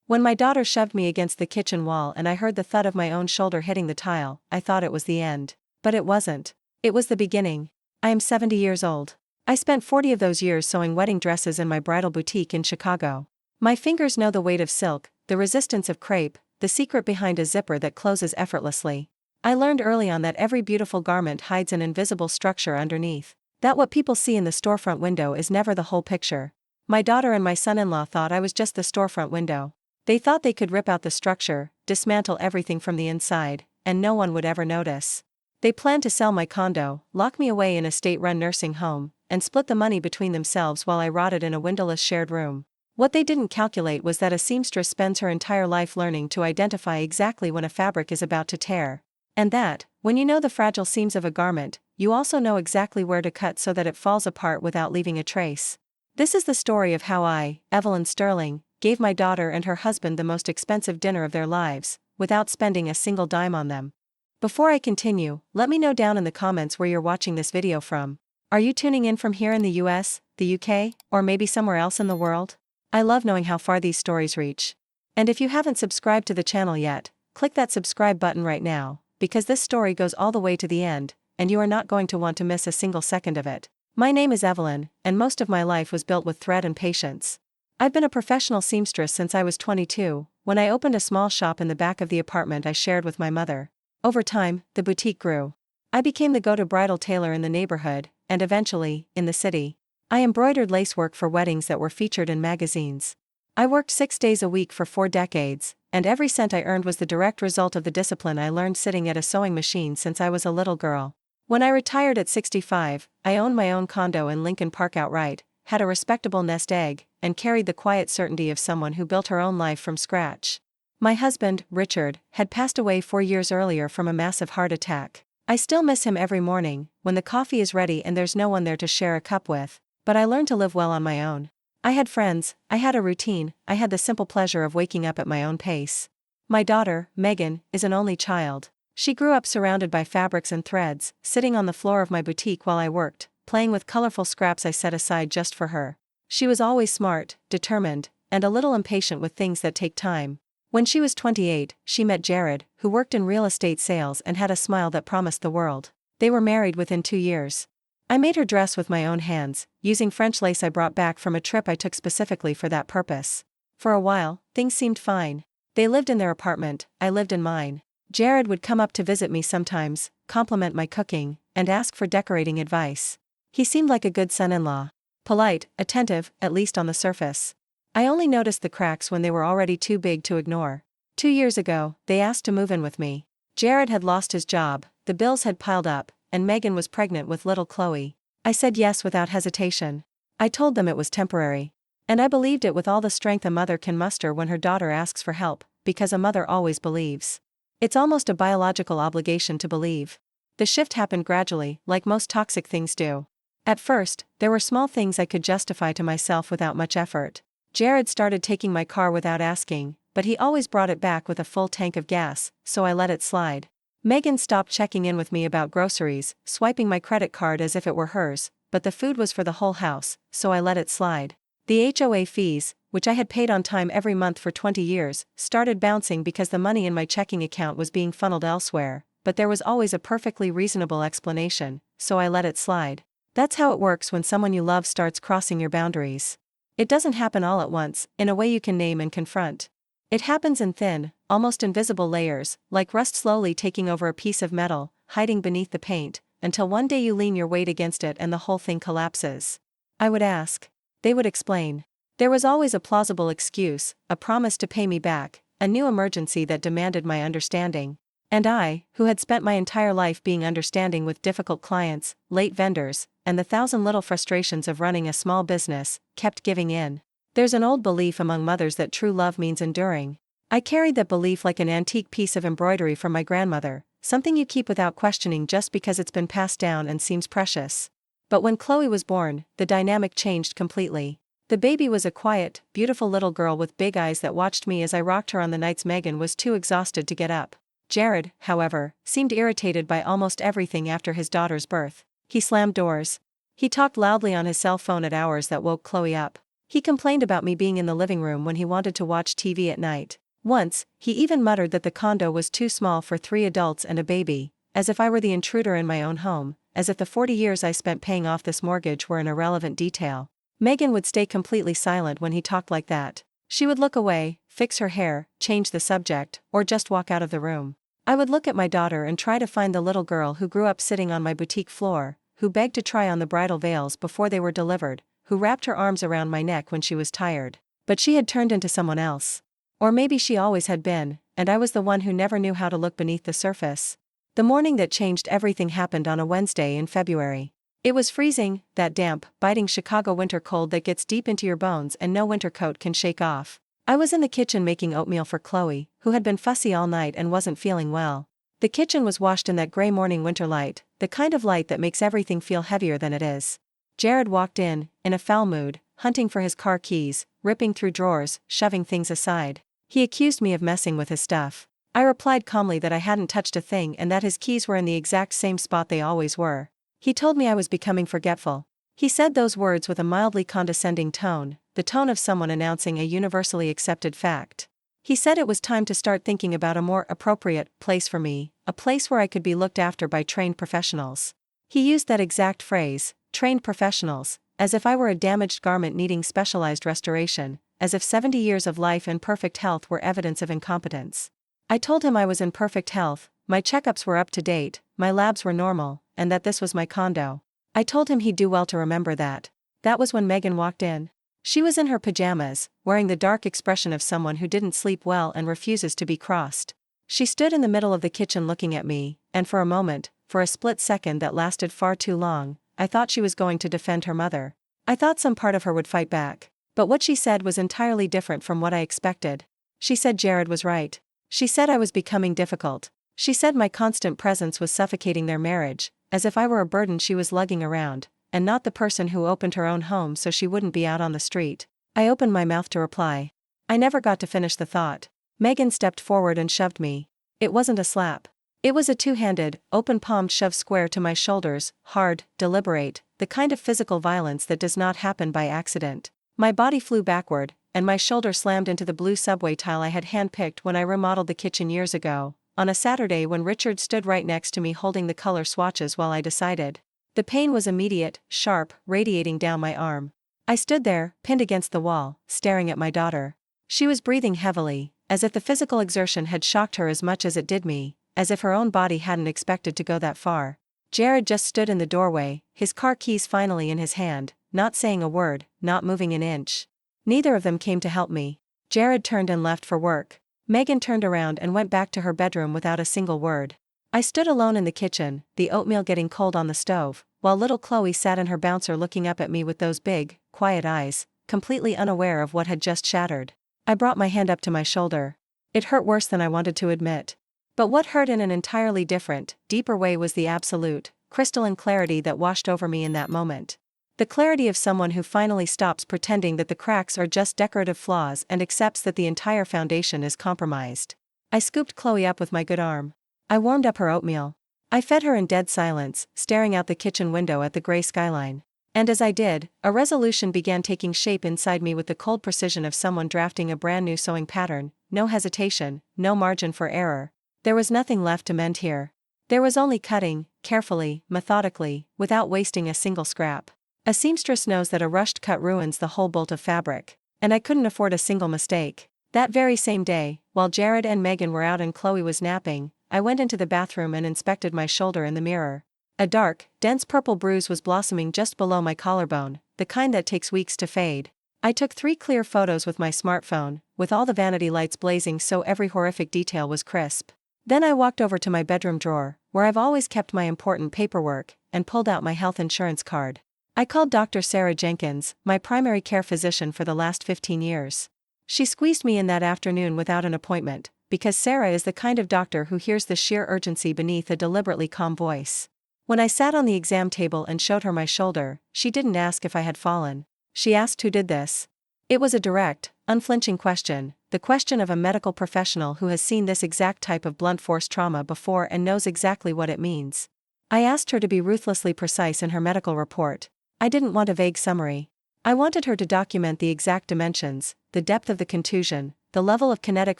When my daughter shoved me against the kitchen wall and I heard the thud of my own shoulder hitting the tile, I thought it was the end. But it wasn't. It was the beginning. I am 70 years old. I spent 40 of those years sewing wedding dresses in my bridal boutique in Chicago. My fingers know the weight of silk, the resistance of crepe, the secret behind a zipper that closes effortlessly. I learned early on that every beautiful garment hides an invisible structure underneath. That what people see in the storefront window is never the whole picture. My daughter and my son-in-law thought I was just the storefront window. They thought they could rip out the structure, dismantle everything from the inside, and no one would ever notice. They planned to sell my condo, lock me away in a state-run nursing home, and split the money between themselves while I rotted in a windowless shared room. What they didn't calculate was that a seamstress spends her entire life learning to identify exactly when a fabric is about to tear. And that, when you know the fragile seams of a garment, you also know exactly where to cut so that it falls apart without leaving a trace. This is the story of how I, Evelyn Sterling, gave my daughter and her husband the most expensive dinner of their lives, without spending a single dime on them. Before I continue, let me know down in the comments where you're watching this video from. Are you tuning in from here in the US, the UK, or maybe somewhere else in the world? I love knowing how far these stories reach. And if you haven't subscribed to the channel yet, click that subscribe button right now, because this story goes all the way to the end, and you are not going to want to miss a single second of it. My name is Evelyn, and most of my life was built with thread and patience. I've been a professional seamstress since I was 22, when I opened a small shop in the back of the apartment I shared with my mother. Over time, the boutique grew. I became the go-to bridal tailor in the neighborhood, and eventually, in the city. I embroidered lacework for weddings that were featured in magazines. I worked 6 days a week for 4 decades, and every cent I earned was the direct result of the discipline I learned sitting at a sewing machine since I was a little girl. When I retired at 65, I owned my own condo in Lincoln Park outright, had a respectable nest egg, and carried the quiet certainty of someone who built her own life from scratch. My husband, Richard, had passed away 4 years earlier from a massive heart attack. I still miss him every morning, when the coffee is ready and there's no one there to share a cup with. But I learned to live well on my own. I had friends, I had a routine, I had the simple pleasure of waking up at my own pace. My daughter, Megan, is an only child. She grew up surrounded by fabrics and threads, sitting on the floor of my boutique while I worked, playing with colorful scraps I set aside just for her. She was always smart, determined, and a little impatient with things that take time. When she was 28, she met Jared, who worked in real estate sales and had a smile that promised the world. They were married within 2 years. I made her dress with my own hands, using French lace I brought back from a trip I took specifically for that purpose. For a while, things seemed fine. They lived in their apartment, I lived in mine. Jared would come up to visit me sometimes, compliment my cooking, and ask for decorating advice. He seemed like a good son-in-law. Polite, attentive, at least on the surface. I only noticed the cracks when they were already too big to ignore. 2 years ago, they asked to move in with me. Jared had lost his job, the bills had piled up, and Megan was pregnant with little Chloe. I said yes without hesitation. I told them it was temporary. And I believed it with all the strength a mother can muster when her daughter asks for help, because a mother always believes. It's almost a biological obligation to believe. The shift happened gradually, like most toxic things do. At first, there were small things I could justify to myself without much effort. Jared started taking my car without asking, but he always brought it back with a full tank of gas, so I let it slide. Megan stopped checking in with me about groceries, swiping my credit card as if it were hers, but the food was for the whole house, so I let it slide. The HOA fees, which I had paid on time every month for 20 years, started bouncing because the money in my checking account was being funneled elsewhere, but there was always a perfectly reasonable explanation, so I let it slide. That's how it works when someone you love starts crossing your boundaries. It doesn't happen all at once, in a way you can name and confront. It happens in thin, almost invisible layers, like rust slowly taking over a piece of metal, hiding beneath the paint, until one day you lean your weight against it and the whole thing collapses. I would ask. They would explain. There was always a plausible excuse, a promise to pay me back, a new emergency that demanded my understanding. And I, who had spent my entire life being understanding with difficult clients, late vendors, and the 1,000 little frustrations of running a small business, kept giving in. There's an old belief among mothers that true love means enduring. I carried that belief like an antique piece of embroidery from my grandmother, something you keep without questioning just because it's been passed down and seems precious. But when Chloe was born, the dynamic changed completely. The baby was a quiet, beautiful little girl with big eyes that watched me as I rocked her on the nights Megan was too exhausted to get up. Jared, however, seemed irritated by almost everything after his daughter's birth. He slammed doors. He talked loudly on his cell phone at hours that woke Chloe up. He complained about me being in the living room when he wanted to watch TV at night. Once, he even muttered that the condo was too small for 3 adults and a baby, as if I were the intruder in my own home, as if the 40 years I spent paying off this mortgage were an irrelevant detail. Megan would stay completely silent when he talked like that. She would look away, fix her hair, change the subject, or just walk out of the room. I would look at my daughter and try to find the little girl who grew up sitting on my boutique floor, who begged to try on the bridal veils before they were delivered, who wrapped her arms around my neck when she was tired. But she had turned into someone else. Or maybe she always had been, and I was the one who never knew how to look beneath the surface. The morning that changed everything happened on a Wednesday in February. It was freezing, that damp, biting Chicago winter cold that gets deep into your bones and no winter coat can shake off. I was in the kitchen making oatmeal for Chloe, who had been fussy all night and wasn't feeling well. The kitchen was washed in that gray morning winter light, the kind of light that makes everything feel heavier than it is. Jared walked in a foul mood, hunting for his car keys, ripping through drawers, shoving things aside. He accused me of messing with his stuff. I replied calmly that I hadn't touched a thing and that his keys were in the exact same spot they always were. He told me I was becoming forgetful. He said those words with a mildly condescending tone, the tone of someone announcing a universally accepted fact. He said it was time to start thinking about a more appropriate place for me, a place where I could be looked after by trained professionals. He used that exact phrase, trained professionals, as if I were a damaged garment needing specialized restoration, as if 70 years of life and perfect health were evidence of incompetence. I told him I was in perfect health, my checkups were up to date, my labs were normal, and that this was my condo. I told him he'd do well to remember that. That was when Megan walked in. She was in her pajamas, wearing the dark expression of someone who didn't sleep well and refuses to be crossed. She stood in the middle of the kitchen looking at me, and for a moment, for a split second that lasted far too long, I thought she was going to defend her mother. I thought some part of her would fight back. But what she said was entirely different from what I expected. She said Jared was right. She said I was becoming difficult. She said my constant presence was suffocating their marriage, as if I were a burden she was lugging around, and not the person who opened her own home so she wouldn't be out on the street. I opened my mouth to reply. I never got to finish the thought. Megan stepped forward and shoved me. It wasn't a slap. It was a two-handed, open-palmed shove square to my shoulders, hard, deliberate, the kind of physical violence that does not happen by accident. My body flew backward, and my shoulder slammed into the blue subway tile I had handpicked when I remodeled the kitchen years ago, on a Saturday when Richard stood right next to me holding the color swatches while I decided. The pain was immediate, sharp, radiating down my arm. I stood there, pinned against the wall, staring at my daughter. She was breathing heavily, as if the physical exertion had shocked her as much as it did me, as if her own body hadn't expected to go that far. Jared just stood in the doorway, his car keys finally in his hand, not saying a word, not moving an inch. Neither of them came to help me. Jared turned and left for work. Megan turned around and went back to her bedroom without a single word. I stood alone in the kitchen, the oatmeal getting cold on the stove, while little Chloe sat in her bouncer looking up at me with those big, quiet eyes, completely unaware of what had just shattered. I brought my hand up to my shoulder. It hurt worse than I wanted to admit. But what hurt in an entirely different, deeper way was the absolute, crystalline clarity that washed over me in that moment. The clarity of someone who finally stops pretending that the cracks are just decorative flaws and accepts that the entire foundation is compromised. I scooped Chloe up with my good arm. I warmed up her oatmeal. I fed her in dead silence, staring out the kitchen window at the gray skyline. And as I did, a resolution began taking shape inside me with the cold precision of someone drafting a brand new sewing pattern, no hesitation, no margin for error. There was nothing left to mend here. There was only cutting, carefully, methodically, without wasting a single scrap. A seamstress knows that a rushed cut ruins the whole bolt of fabric, and I couldn't afford a single mistake. That very same day, while Jared and Megan were out and Chloe was napping, I went into the bathroom and inspected my shoulder in the mirror. A dark, dense purple bruise was blossoming just below my collarbone, the kind that takes weeks to fade. I took 3 clear photos with my smartphone, with all the vanity lights blazing so every horrific detail was crisp. Then I walked over to my bedroom drawer, where I've always kept my important paperwork, and pulled out my health insurance card. I called Dr. Sarah Jenkins, my primary care physician for the last 15 years. She squeezed me in that afternoon without an appointment, because Sarah is the kind of doctor who hears the sheer urgency beneath a deliberately calm voice. When I sat on the exam table and showed her my shoulder, she didn't ask if I had fallen. She asked who did this. It was a direct, unflinching question, the question of a medical professional who has seen this exact type of blunt force trauma before and knows exactly what it means. I asked her to be ruthlessly precise in her medical report. I didn't want a vague summary. I wanted her to document the exact dimensions, the depth of the contusion, the level of kinetic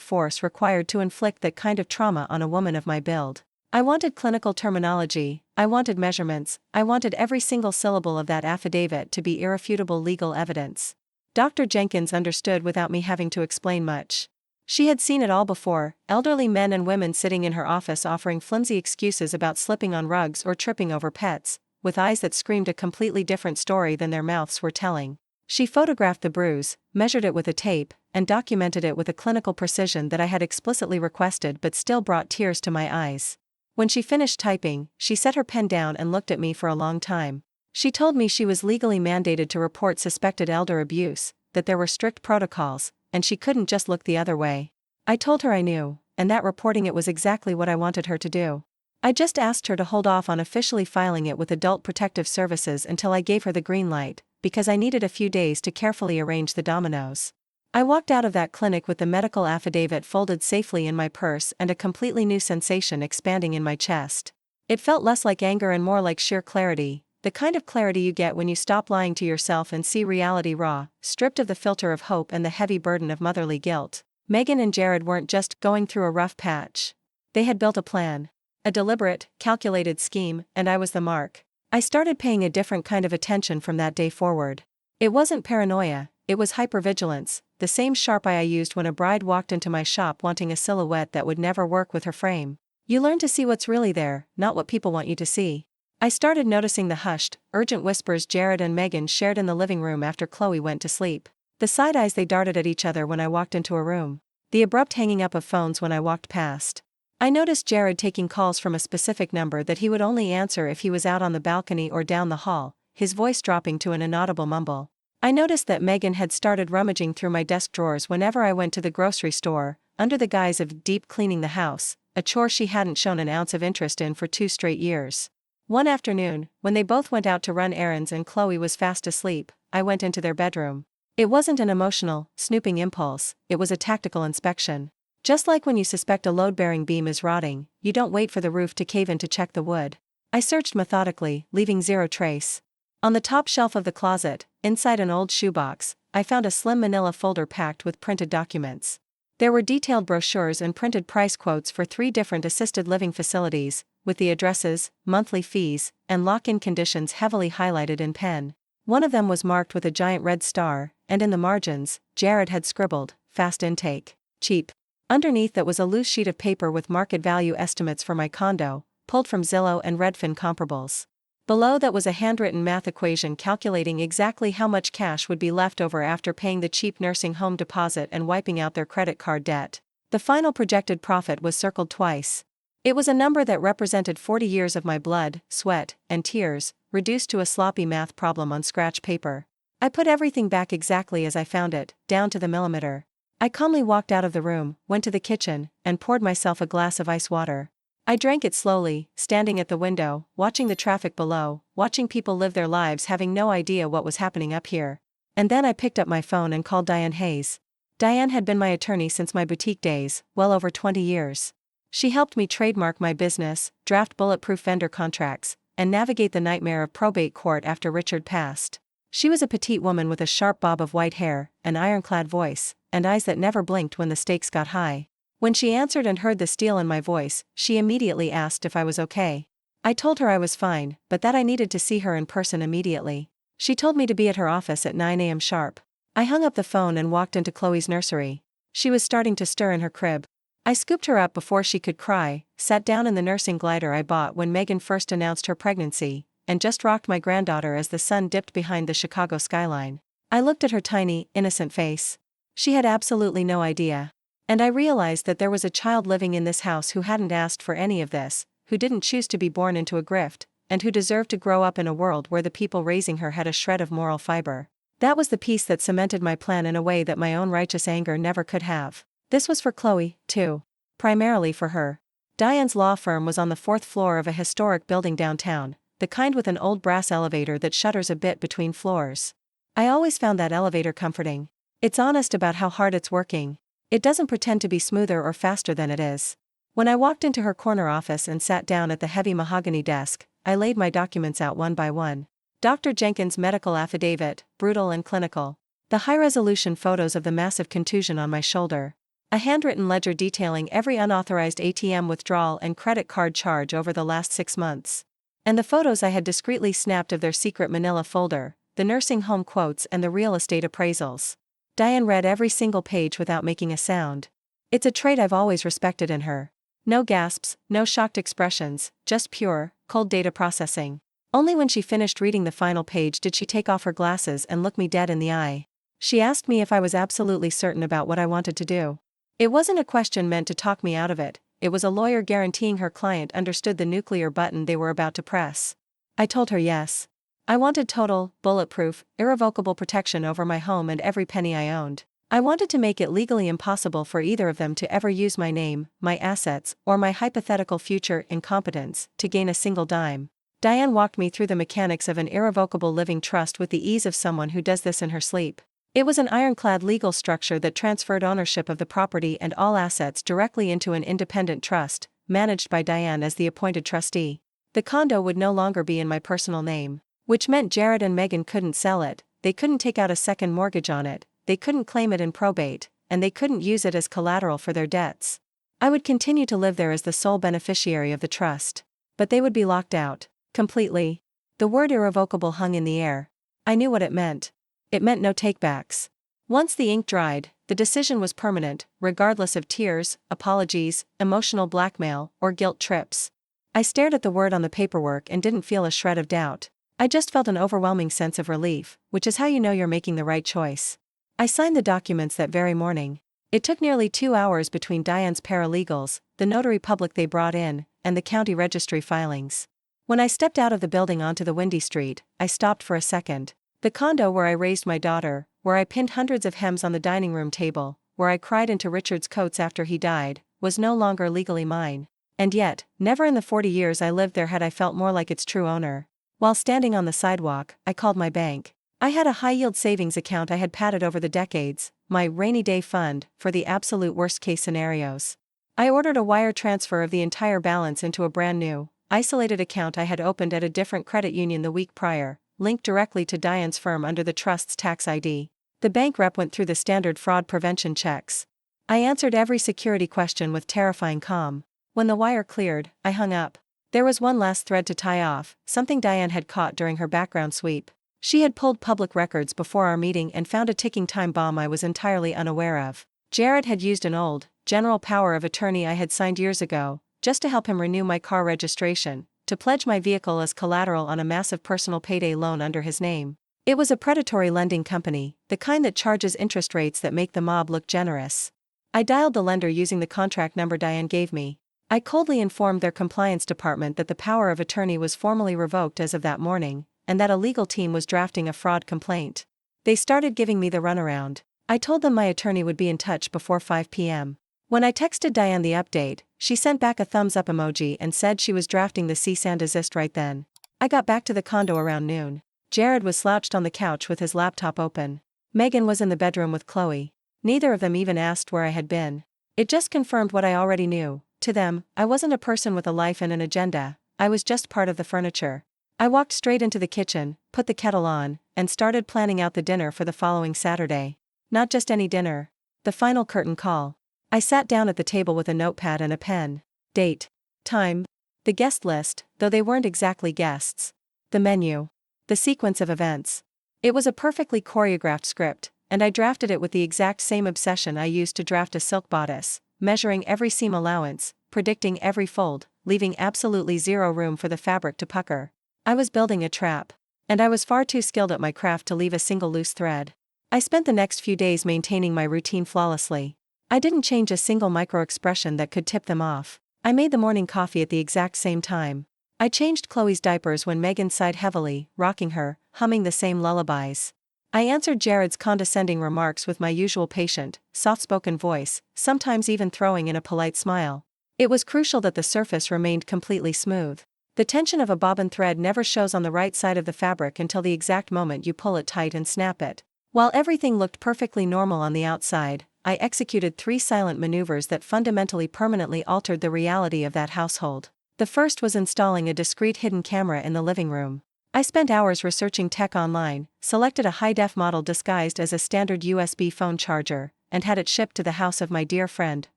force required to inflict that kind of trauma on a woman of my build. I wanted clinical terminology, I wanted measurements, I wanted every single syllable of that affidavit to be irrefutable legal evidence. Dr. Jenkins understood without me having to explain much. She had seen it all before, elderly men and women sitting in her office offering flimsy excuses about slipping on rugs or tripping over pets, with eyes that screamed a completely different story than their mouths were telling. She photographed the bruise, measured it with a tape, and documented it with a clinical precision that I had explicitly requested but still brought tears to my eyes. When she finished typing, she set her pen down and looked at me for a long time. She told me she was legally mandated to report suspected elder abuse, that there were strict protocols, and she couldn't just look the other way. I told her I knew, and that reporting it was exactly what I wanted her to do. I just asked her to hold off on officially filing it with Adult Protective Services until I gave her the green light, because I needed a few days to carefully arrange the dominoes. I walked out of that clinic with the medical affidavit folded safely in my purse and a completely new sensation expanding in my chest. It felt less like anger and more like sheer clarity, the kind of clarity you get when you stop lying to yourself and see reality raw, stripped of the filter of hope and the heavy burden of motherly guilt. Megan and Jared weren't just going through a rough patch. They had built a plan. A deliberate, calculated scheme, and I was the mark. I started paying a different kind of attention from that day forward. It wasn't paranoia, it was hypervigilance, the same sharp eye I used when a bride walked into my shop wanting a silhouette that would never work with her frame. You learn to see what's really there, not what people want you to see. I started noticing the hushed, urgent whispers Jared and Megan shared in the living room after Chloe went to sleep. The side eyes they darted at each other when I walked into a room. The abrupt hanging up of phones when I walked past. I noticed Jared taking calls from a specific number that he would only answer if he was out on the balcony or down the hall, his voice dropping to an inaudible mumble. I noticed that Megan had started rummaging through my desk drawers whenever I went to the grocery store, under the guise of deep cleaning the house, a chore she hadn't shown an ounce of interest in for 2 straight years. One afternoon, when they both went out to run errands and Chloe was fast asleep, I went into their bedroom. It wasn't an emotional, snooping impulse, it was a tactical inspection. Just like when you suspect a load-bearing beam is rotting, you don't wait for the roof to cave in to check the wood. I searched methodically, leaving zero trace. On the top shelf of the closet, inside an old shoebox, I found a slim manila folder packed with printed documents. There were detailed brochures and printed price quotes for 3 different assisted living facilities, with the addresses, monthly fees, and lock-in conditions heavily highlighted in pen. One of them was marked with a giant red star, and in the margins, Jared had scribbled, "Fast intake. Cheap." Underneath that was a loose sheet of paper with market value estimates for my condo, pulled from Zillow and Redfin comparables. Below that was a handwritten math equation calculating exactly how much cash would be left over after paying the cheap nursing home deposit and wiping out their credit card debt. The final projected profit was circled twice. It was a number that represented 40 years of my blood, sweat, and tears, reduced to a sloppy math problem on scratch paper. I put everything back exactly as I found it, down to the millimeter. I calmly walked out of the room, went to the kitchen, and poured myself a glass of ice water. I drank it slowly, standing at the window, watching the traffic below, watching people live their lives having no idea what was happening up here. And then I picked up my phone and called Diane Hayes. Diane had been my attorney since my boutique days, well over 20 years. She helped me trademark my business, draft bulletproof vendor contracts, and navigate the nightmare of probate court after Richard passed. She was a petite woman with a sharp bob of white hair, an ironclad voice, and eyes that never blinked when the stakes got high. When she answered and heard the steel in my voice, she immediately asked if I was okay. I told her I was fine, but that I needed to see her in person immediately. She told me to be at her office at 9 a.m. sharp. I hung up the phone and walked into Chloe's nursery. She was starting to stir in her crib. I scooped her up before she could cry, sat down in the nursing glider I bought when Megan first announced her pregnancy, and just rocked my granddaughter as the sun dipped behind the Chicago skyline. I looked at her tiny, innocent face. She had absolutely no idea. And I realized that there was a child living in this house who hadn't asked for any of this, who didn't choose to be born into a grift, and who deserved to grow up in a world where the people raising her had a shred of moral fiber. That was the piece that cemented my plan in a way that my own righteous anger never could have. This was for Chloe, too. Primarily for her. Diane's law firm was on the 4th floor of a historic building downtown, the kind with an old brass elevator that shudders a bit between floors. I always found that elevator comforting. It's honest about how hard it's working. It doesn't pretend to be smoother or faster than it is. When I walked into her corner office and sat down at the heavy mahogany desk, I laid my documents out one by one. Dr. Jenkins' medical affidavit, brutal and clinical. The high-resolution photos of the massive contusion on my shoulder. A handwritten ledger detailing every unauthorized ATM withdrawal and credit card charge over the last 6 months. And the photos I had discreetly snapped of their secret manila folder, the nursing home quotes and the real estate appraisals. Diane read every single page without making a sound. It's a trait I've always respected in her. No gasps, no shocked expressions, just pure, cold data processing. Only when she finished reading the final page did she take off her glasses and look me dead in the eye. She asked me if I was absolutely certain about what I wanted to do. It wasn't a question meant to talk me out of it, it was a lawyer guaranteeing her client understood the nuclear button they were about to press. I told her yes. I wanted total, bulletproof, irrevocable protection over my home and every penny I owned. I wanted to make it legally impossible for either of them to ever use my name, my assets, or my hypothetical future incompetence to gain a single dime. Diane walked me through the mechanics of an irrevocable living trust with the ease of someone who does this in her sleep. It was an ironclad legal structure that transferred ownership of the property and all assets directly into an independent trust, managed by Diane as the appointed trustee. The condo would no longer be in my personal name, which meant Jared and Megan couldn't sell it, they couldn't take out a second mortgage on it, they couldn't claim it in probate, and they couldn't use it as collateral for their debts. I would continue to live there as the sole beneficiary of the trust. But they would be locked out. Completely. The word irrevocable hung in the air. I knew what it meant. It meant no takebacks. Once the ink dried, the decision was permanent, regardless of tears, apologies, emotional blackmail, or guilt trips. I stared at the word on the paperwork and didn't feel a shred of doubt. I just felt an overwhelming sense of relief, which is how you know you're making the right choice. I signed the documents that very morning. It took nearly 2 hours between Diane's paralegals, the notary public they brought in, and the county registry filings. When I stepped out of the building onto the windy street, I stopped for a second. The condo where I raised my daughter, where I pinned hundreds of hems on the dining room table, where I cried into Richard's coats after he died, was no longer legally mine. And yet, never in the 40 years I lived there had I felt more like its true owner. While standing on the sidewalk, I called my bank. I had a high-yield savings account I had padded over the decades, my rainy day fund, for the absolute worst-case scenarios. I ordered a wire transfer of the entire balance into a brand new, isolated account I had opened at a different credit union the week prior, linked directly to Diane's firm under the trust's tax ID. The bank rep went through the standard fraud prevention checks. I answered every security question with terrifying calm. When the wire cleared, I hung up. There was one last thread to tie off, something Diane had caught during her background sweep. She had pulled public records before our meeting and found a ticking time bomb I was entirely unaware of. Jared had used an old, general power of attorney I had signed years ago, just to help him renew my car registration, to pledge my vehicle as collateral on a massive personal payday loan under his name. It was a predatory lending company, the kind that charges interest rates that make the mob look generous. I dialed the lender using the contract number Diane gave me. I coldly informed their compliance department that the power of attorney was formally revoked as of that morning, and that a legal team was drafting a fraud complaint. They started giving me the runaround. I told them my attorney would be in touch before 5 p.m. When I texted Diane the update, she sent back a thumbs up emoji and said she was drafting the cease and desist right then. I got back to the condo around noon. Jared was slouched on the couch with his laptop open. Megan was in the bedroom with Chloe. Neither of them even asked where I had been. It just confirmed what I already knew. To them, I wasn't a person with a life and an agenda, I was just part of the furniture. I walked straight into the kitchen, put the kettle on, and started planning out the dinner for the following Saturday. Not just any dinner. The final curtain call. I sat down at the table with a notepad and a pen. Date. Time. The guest list, though they weren't exactly guests. The menu. The sequence of events. It was a perfectly choreographed script, and I drafted it with the exact same obsession I used to draft a silk bodice, measuring every seam allowance, predicting every fold, leaving absolutely zero room for the fabric to pucker. I was building a trap. And I was far too skilled at my craft to leave a single loose thread. I spent the next few days maintaining my routine flawlessly. I didn't change a single micro-expression that could tip them off. I made the morning coffee at the exact same time. I changed Chloe's diapers when Megan sighed heavily, rocking her, humming the same lullabies. I answered Jared's condescending remarks with my usual patient, soft-spoken voice, sometimes even throwing in a polite smile. It was crucial that the surface remained completely smooth. The tension of a bobbin thread never shows on the right side of the fabric until the exact moment you pull it tight and snap it. While everything looked perfectly normal on the outside, I executed 3 silent maneuvers that fundamentally permanently altered the reality of that household. The first was installing a discreet hidden camera in the living room. I spent hours researching tech online, selected a high-def model disguised as a standard USB phone charger, and had it shipped to the house of my dear friend,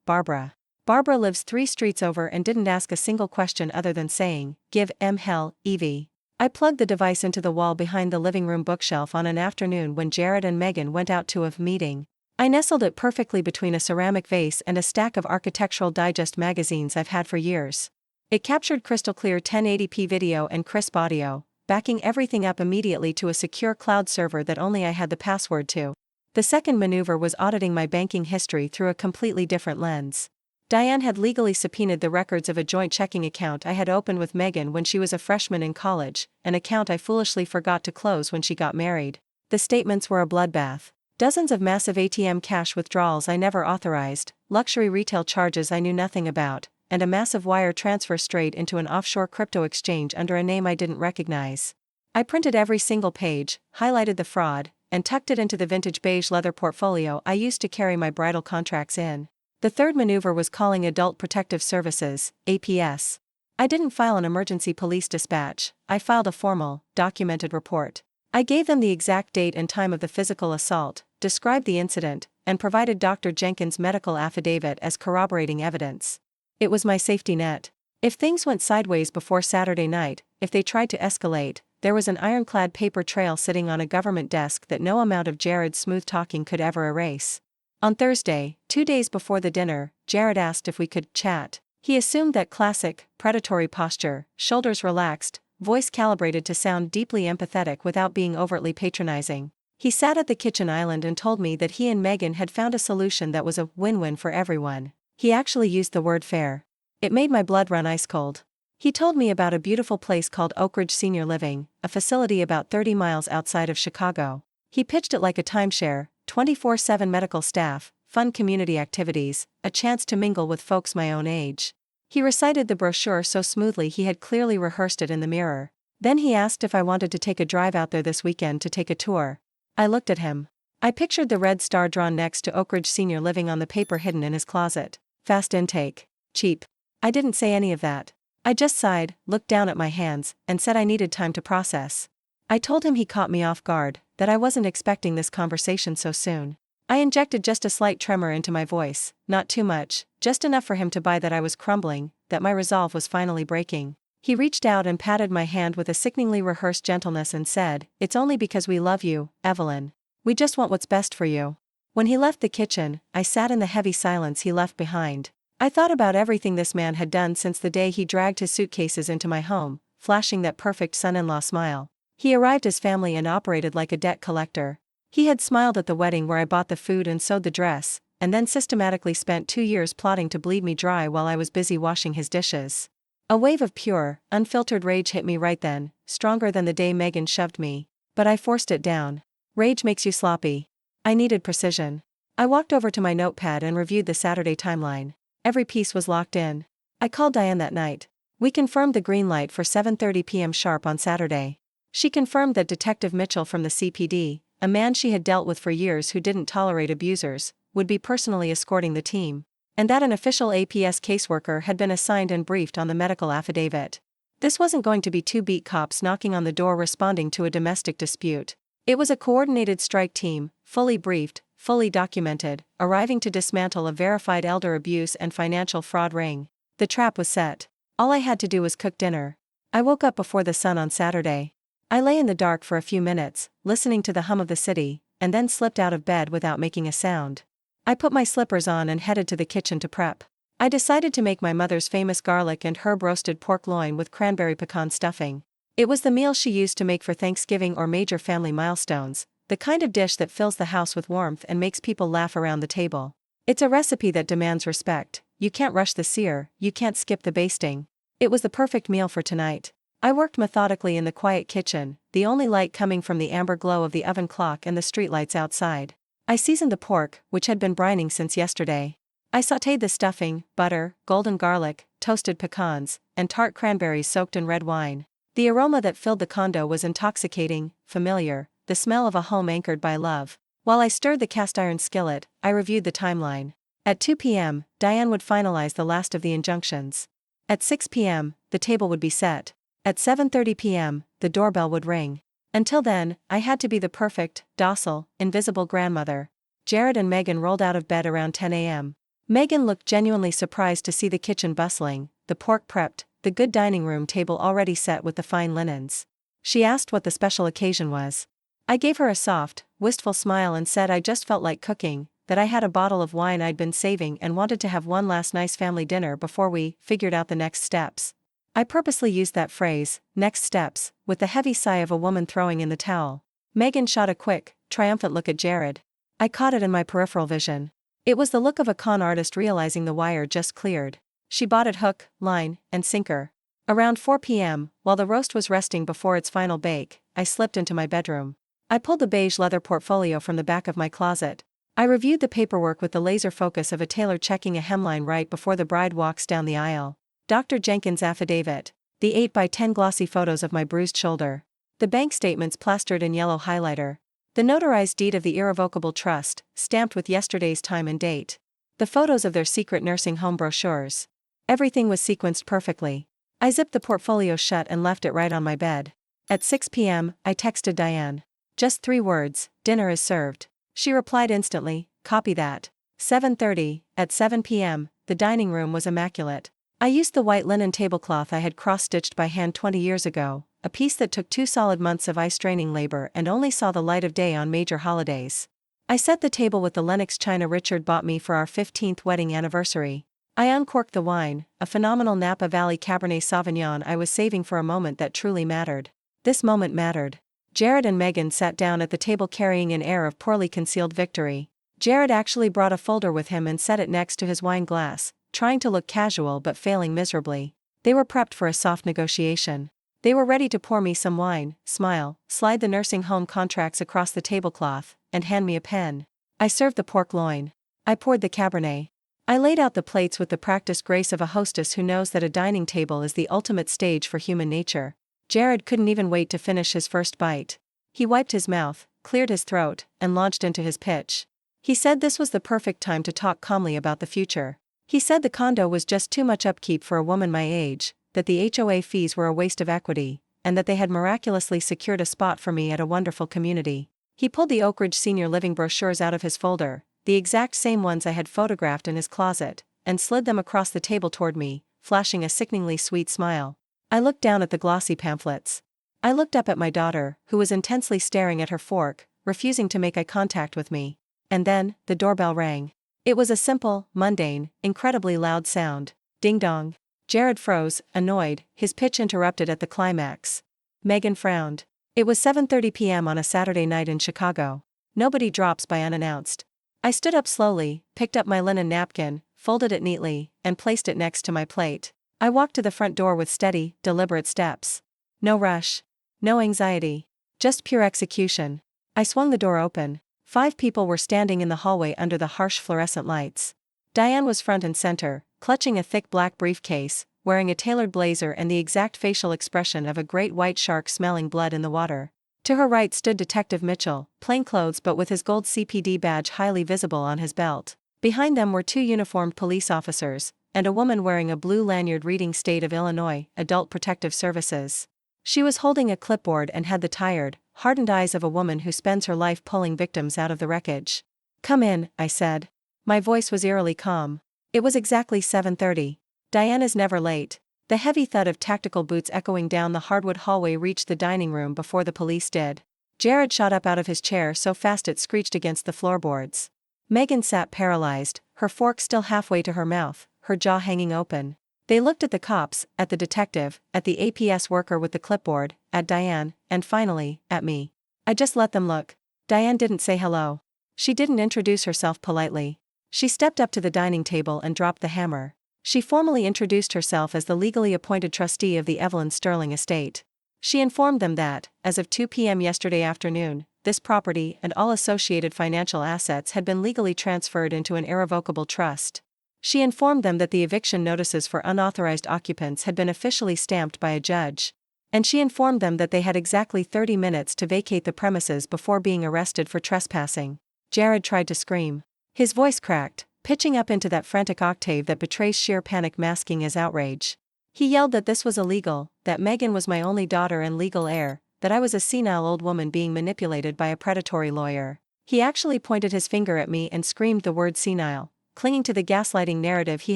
Barbara. Barbara lives 3 streets over and didn't ask a single question other than saying, "Give hell, Evie." I plugged the device into the wall behind the living room bookshelf on an afternoon when Jared and Megan went out to a meeting. I nestled it perfectly between a ceramic vase and a stack of Architectural Digest magazines I've had for years. It captured crystal clear 1080p video and crisp audio, backing everything up immediately to a secure cloud server that only I had the password to. The second maneuver was auditing my banking history through a completely different lens. Diane had legally subpoenaed the records of a joint checking account I had opened with Megan when she was a freshman in college, an account I foolishly forgot to close when she got married. The statements were a bloodbath. Dozens of massive ATM cash withdrawals I never authorized, luxury retail charges I knew nothing about, and a massive wire transfer straight into an offshore crypto exchange under a name I didn't recognize. I printed every single page, highlighted the fraud, and tucked it into the vintage beige leather portfolio I used to carry my bridal contracts in. The third maneuver was calling Adult Protective Services, APS. I didn't file an emergency police dispatch, I filed a formal, documented report. I gave them the exact date and time of the physical assault, described the incident, and provided Dr. Jenkins' medical affidavit as corroborating evidence. It was my safety net. If things went sideways before Saturday night, if they tried to escalate, there was an ironclad paper trail sitting on a government desk that no amount of Jared's smooth talking could ever erase. On Thursday, 2 days before the dinner, Jared asked if we could chat. He assumed that classic, predatory posture, shoulders relaxed, voice calibrated to sound deeply empathetic without being overtly patronizing. He sat at the kitchen island and told me that he and Megan had found a solution that was a win-win for everyone. He actually used the word fair. It made my blood run ice cold. He told me about a beautiful place called Oak Ridge Senior Living, a facility about 30 miles outside of Chicago. He pitched it like a timeshare, 24/7 medical staff, fun community activities, a chance to mingle with folks my own age. He recited the brochure so smoothly he had clearly rehearsed it in the mirror. Then he asked if I wanted to take a drive out there this weekend to take a tour. I looked at him. I pictured the red star drawn next to Oak Ridge Senior Living on the paper hidden in his closet. Fast intake. Cheap. I didn't say any of that. I just sighed, looked down at my hands, and said I needed time to process. I told him he caught me off guard, that I wasn't expecting this conversation so soon. I injected just a slight tremor into my voice, not too much, just enough for him to buy that I was crumbling, that my resolve was finally breaking. He reached out and patted my hand with a sickeningly rehearsed gentleness and said, "It's only because we love you, Evelyn. We just want what's best for you." When he left the kitchen, I sat in the heavy silence he left behind. I thought about everything this man had done since the day he dragged his suitcases into my home, flashing that perfect son-in-law smile. He arrived as family and operated like a debt collector. He had smiled at the wedding where I bought the food and sewed the dress, and then systematically spent 2 years plotting to bleed me dry while I was busy washing his dishes. A wave of pure, unfiltered rage hit me right then, stronger than the day Megan shoved me. But I forced it down. Rage makes you sloppy. I needed precision. I walked over to my notepad and reviewed the Saturday timeline. Every piece was locked in. I called Diane that night. We confirmed the green light for 7:30 p.m. sharp on Saturday. She confirmed that Detective Mitchell from the CPD, a man she had dealt with for years who didn't tolerate abusers, would be personally escorting the team, and that an official APS caseworker had been assigned and briefed on the medical affidavit. This wasn't going to be 2 beat cops knocking on the door responding to a domestic dispute. It was a coordinated strike team, fully briefed, fully documented, arriving to dismantle a verified elder abuse and financial fraud ring. The trap was set. All I had to do was cook dinner. I woke up before the sun on Saturday. I lay in the dark for a few minutes, listening to the hum of the city, and then slipped out of bed without making a sound. I put my slippers on and headed to the kitchen to prep. I decided to make my mother's famous garlic and herb roasted pork loin with cranberry pecan stuffing. It was the meal she used to make for Thanksgiving or major family milestones, the kind of dish that fills the house with warmth and makes people laugh around the table. It's a recipe that demands respect. You can't rush the sear, you can't skip the basting. It was the perfect meal for tonight. I worked methodically in the quiet kitchen, the only light coming from the amber glow of the oven clock and the streetlights outside. I seasoned the pork, which had been brining since yesterday. I sautéed the stuffing, butter, golden garlic, toasted pecans, and tart cranberries soaked in red wine. The aroma that filled the condo was intoxicating, familiar, the smell of a home anchored by love. While I stirred the cast-iron skillet, I reviewed the timeline. At 2 p.m., Diane would finalize the last of the injunctions. At 6 p.m., the table would be set. At 7:30 p.m., the doorbell would ring. Until then, I had to be the perfect, docile, invisible grandmother. Jared and Megan rolled out of bed around 10 a.m. Megan looked genuinely surprised to see the kitchen bustling, the pork prepped, the good dining room table already set with the fine linens. She asked what the special occasion was. I gave her a soft, wistful smile and said I just felt like cooking, that I had a bottle of wine I'd been saving and wanted to have one last nice family dinner before we figured out the next steps. I purposely used that phrase, next steps, with the heavy sigh of a woman throwing in the towel. Megan shot a quick, triumphant look at Jared. I caught it in my peripheral vision. It was the look of a con artist realizing the wire just cleared. She bought it hook, line, and sinker. Around 4 p.m., while the roast was resting before its final bake, I slipped into my bedroom. I pulled the beige leather portfolio from the back of my closet. I reviewed the paperwork with the laser focus of a tailor checking a hemline right before the bride walks down the aisle. Dr. Jenkins' affidavit. The 8x10 glossy photos of my bruised shoulder. The bank statements plastered in yellow highlighter. The notarized deed of the irrevocable trust, stamped with yesterday's time and date. The photos of their secret nursing home brochures. Everything was sequenced perfectly. I zipped the portfolio shut and left it right on my bed. At 6 p.m., I texted Diane. Just 3 words, dinner is served. She replied instantly, copy that. 7:30, at 7 p.m., the dining room was immaculate. I used the white linen tablecloth I had cross-stitched by hand 20 years ago, a piece that took 2 solid months of eye-straining labor and only saw the light of day on major holidays. I set the table with the Lenox china Richard bought me for our 15th wedding anniversary. I uncorked the wine, a phenomenal Napa Valley Cabernet Sauvignon I was saving for a moment that truly mattered. This moment mattered. Jared and Megan sat down at the table carrying an air of poorly concealed victory. Jared actually brought a folder with him and set it next to his wine glass, trying to look casual but failing miserably. They were prepped for a soft negotiation. They were ready to pour me some wine, smile, slide the nursing home contracts across the tablecloth, and hand me a pen. I served the pork loin. I poured the Cabernet. I laid out the plates with the practiced grace of a hostess who knows that a dining table is the ultimate stage for human nature. Jared couldn't even wait to finish his first bite. He wiped his mouth, cleared his throat, and launched into his pitch. He said this was the perfect time to talk calmly about the future. He said the condo was just too much upkeep for a woman my age, that the HOA fees were a waste of equity, and that they had miraculously secured a spot for me at a wonderful community. He pulled the Oak Ridge Senior Living brochures out of his folder, the exact same ones I had photographed in his closet, and slid them across the table toward me, flashing a sickeningly sweet smile. I looked down at the glossy pamphlets. I looked up at my daughter, who was intensely staring at her fork, refusing to make eye contact with me. And then, the doorbell rang. It was a simple, mundane, incredibly loud sound. Ding dong. Jared froze, annoyed, his pitch interrupted at the climax. Megan frowned. It was 7:30 p.m. on a Saturday night in Chicago. Nobody drops by unannounced. I stood up slowly, picked up my linen napkin, folded it neatly, and placed it next to my plate. I walked to the front door with steady, deliberate steps. No rush. No anxiety. Just pure execution. I swung the door open. 5 people were standing in the hallway under the harsh fluorescent lights. Diane was front and center, clutching a thick black briefcase, wearing a tailored blazer and the exact facial expression of a great white shark smelling blood in the water. To her right stood Detective Mitchell, plainclothes but with his gold CPD badge highly visible on his belt. Behind them were 2 uniformed police officers, and a woman wearing a blue lanyard reading State of Illinois, Adult Protective Services. She was holding a clipboard and had the tired, hardened eyes of a woman who spends her life pulling victims out of the wreckage. Come in, I said. My voice was eerily calm. It was exactly 7:30. Diane is never late. The heavy thud of tactical boots echoing down the hardwood hallway reached the dining room before the police did. Jared shot up out of his chair so fast it screeched against the floorboards. Megan sat paralyzed, her fork still halfway to her mouth, her jaw hanging open. They looked at the cops, at the detective, at the APS worker with the clipboard, at Diane, and finally, at me. I just let them look. Diane didn't say hello. She didn't introduce herself politely. She stepped up to the dining table and dropped the hammer. She formally introduced herself as the legally appointed trustee of the Evelyn Sterling estate. She informed them that, as of 2 p.m. yesterday afternoon, this property and all associated financial assets had been legally transferred into an irrevocable trust. She informed them that the eviction notices for unauthorized occupants had been officially stamped by a judge. And she informed them that they had exactly 30 minutes to vacate the premises before being arrested for trespassing. Jared tried to scream. His voice cracked, pitching up into that frantic octave that betrays sheer panic masking as outrage. He yelled that this was illegal, that Megan was my only daughter and legal heir, that I was a senile old woman being manipulated by a predatory lawyer. He actually pointed his finger at me and screamed the word senile, clinging to the gaslighting narrative he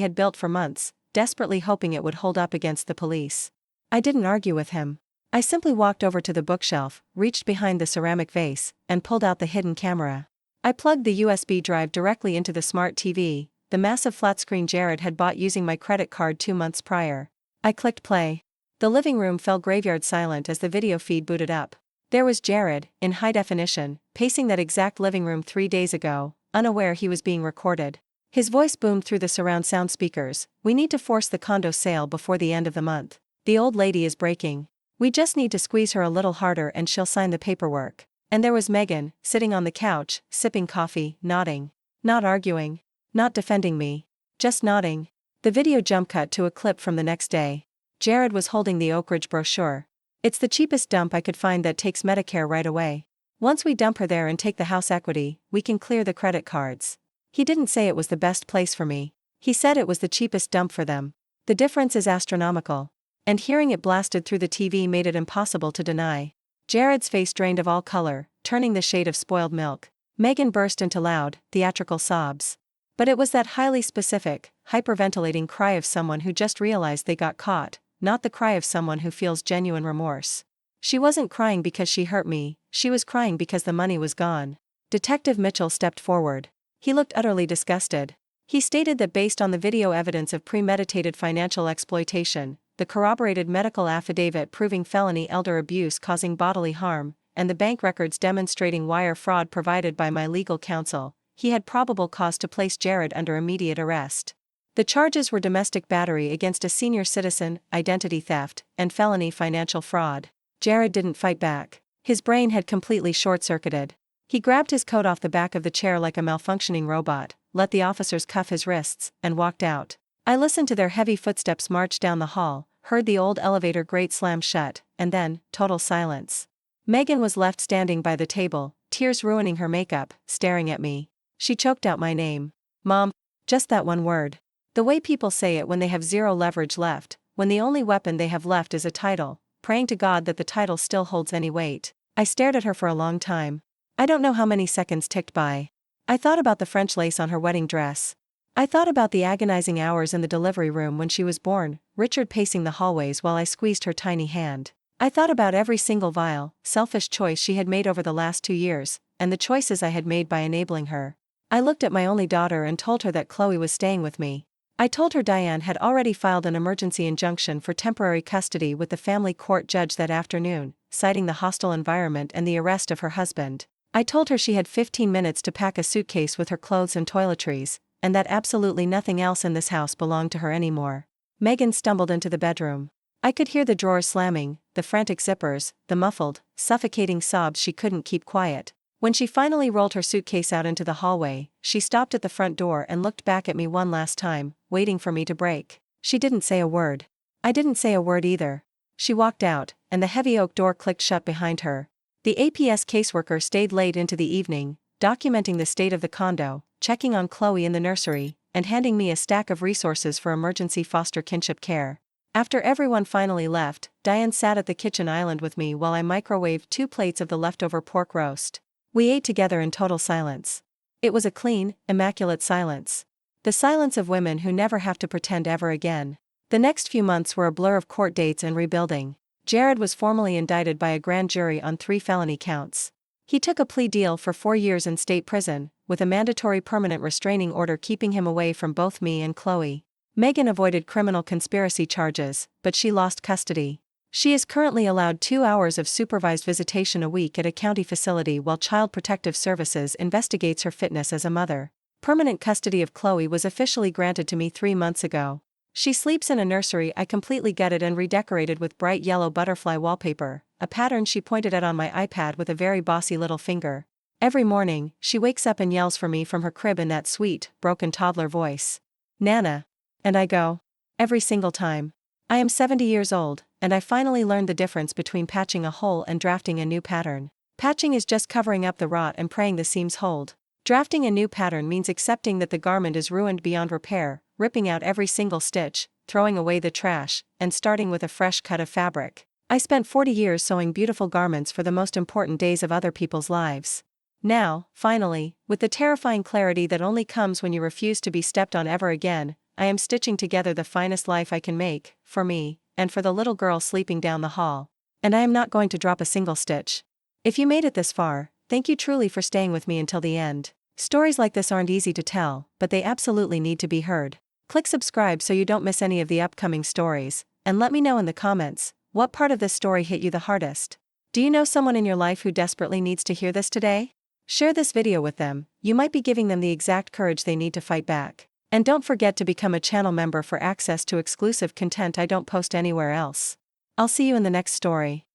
had built for months, desperately hoping it would hold up against the police. I didn't argue with him. I simply walked over to the bookshelf, reached behind the ceramic vase, and pulled out the hidden camera. I plugged the USB drive directly into the smart TV, the massive flat-screen Jared had bought using my credit card 2 months prior. I clicked play. The living room fell graveyard silent as the video feed booted up. There was Jared, in high definition, pacing that exact living room 3 days ago, unaware he was being recorded. His voice boomed through the surround sound speakers. "We need to force the condo sale before the end of the month. The old lady is breaking. We just need to squeeze her a little harder and she'll sign the paperwork." And there was Megan, sitting on the couch, sipping coffee, nodding. Not arguing. Not defending me. Just nodding. The video jump cut to a clip from the next day. Jared was holding the Oak Ridge brochure. "It's the cheapest dump I could find that takes Medicare right away. Once we dump her there and take the house equity, we can clear the credit cards." He didn't say it was the best place for me. He said it was the cheapest dump for them. The difference is astronomical. And hearing it blasted through the TV made it impossible to deny. Jared's face drained of all color, turning the shade of spoiled milk. Megan burst into loud, theatrical sobs. But it was that highly specific, hyperventilating cry of someone who just realized they got caught, not the cry of someone who feels genuine remorse. She wasn't crying because she hurt me, she was crying because the money was gone. Detective Mitchell stepped forward. He looked utterly disgusted. He stated that based on the video evidence of premeditated financial exploitation, the corroborated medical affidavit proving felony elder abuse causing bodily harm, and the bank records demonstrating wire fraud provided by my legal counsel, he had probable cause to place Jared under immediate arrest. The charges were domestic battery against a senior citizen, identity theft, and felony financial fraud. Jared didn't fight back. His brain had completely short-circuited. He grabbed his coat off the back of the chair like a malfunctioning robot, let the officers cuff his wrists, and walked out. I listened to their heavy footsteps march down the hall, heard the old elevator grate slam shut, and then, total silence. Megan was left standing by the table, tears ruining her makeup, staring at me. She choked out my name. "Mom." Just that one word. The way people say it when they have zero leverage left, when the only weapon they have left is a title, praying to God that the title still holds any weight. I stared at her for a long time. I don't know how many seconds ticked by. I thought about the French lace on her wedding dress. I thought about the agonizing hours in the delivery room when she was born, Richard pacing the hallways while I squeezed her tiny hand. I thought about every single vile, selfish choice she had made over the last 2 years, and the choices I had made by enabling her. I looked at my only daughter and told her that Chloe was staying with me. I told her Diane had already filed an emergency injunction for temporary custody with the family court judge that afternoon, citing the hostile environment and the arrest of her husband. I told her she had 15 minutes to pack a suitcase with her clothes and toiletries, and that absolutely nothing else in this house belonged to her anymore. Megan stumbled into the bedroom. I could hear the drawers slamming, the frantic zippers, the muffled, suffocating sobs she couldn't keep quiet. When she finally rolled her suitcase out into the hallway, she stopped at the front door and looked back at me one last time, waiting for me to break. She didn't say a word. I didn't say a word either. She walked out, and the heavy oak door clicked shut behind her. The APS caseworker stayed late into the evening, documenting the state of the condo, checking on Chloe in the nursery, and handing me a stack of resources for emergency foster kinship care. After everyone finally left, Diane sat at the kitchen island with me while I microwaved 2 plates of the leftover pork roast. We ate together in total silence. It was a clean, immaculate silence. The silence of women who never have to pretend ever again. The next few months were a blur of court dates and rebuilding. Jared was formally indicted by a grand jury on 3 felony counts. He took a plea deal for 4 years in state prison, with a mandatory permanent restraining order keeping him away from both me and Chloe. Megan avoided criminal conspiracy charges, but she lost custody. She is currently allowed 2 hours of supervised visitation a week at a county facility while Child Protective Services investigates her fitness as a mother. Permanent custody of Chloe was officially granted to me 3 months ago. She sleeps in a nursery I completely gutted and redecorated with bright yellow butterfly wallpaper, a pattern she pointed at on my iPad with a very bossy little finger. Every morning, she wakes up and yells for me from her crib in that sweet, broken toddler voice. "Nana." And I go. Every single time. I am 70 years old, and I finally learned the difference between patching a hole and drafting a new pattern. Patching is just covering up the rot and praying the seams hold. Drafting a new pattern means accepting that the garment is ruined beyond repair, ripping out every single stitch, throwing away the trash, and starting with a fresh cut of fabric. I spent 40 years sewing beautiful garments for the most important days of other people's lives. Now, finally, with the terrifying clarity that only comes when you refuse to be stepped on ever again, I am stitching together the finest life I can make, for me, and for the little girl sleeping down the hall. And I am not going to drop a single stitch. If you made it this far, thank you truly for staying with me until the end. Stories like this aren't easy to tell, but they absolutely need to be heard. Click subscribe so you don't miss any of the upcoming stories, and let me know in the comments, what part of this story hit you the hardest? Do you know someone in your life who desperately needs to hear this today? Share this video with them, you might be giving them the exact courage they need to fight back. And don't forget to become a channel member for access to exclusive content I don't post anywhere else. I'll see you in the next story.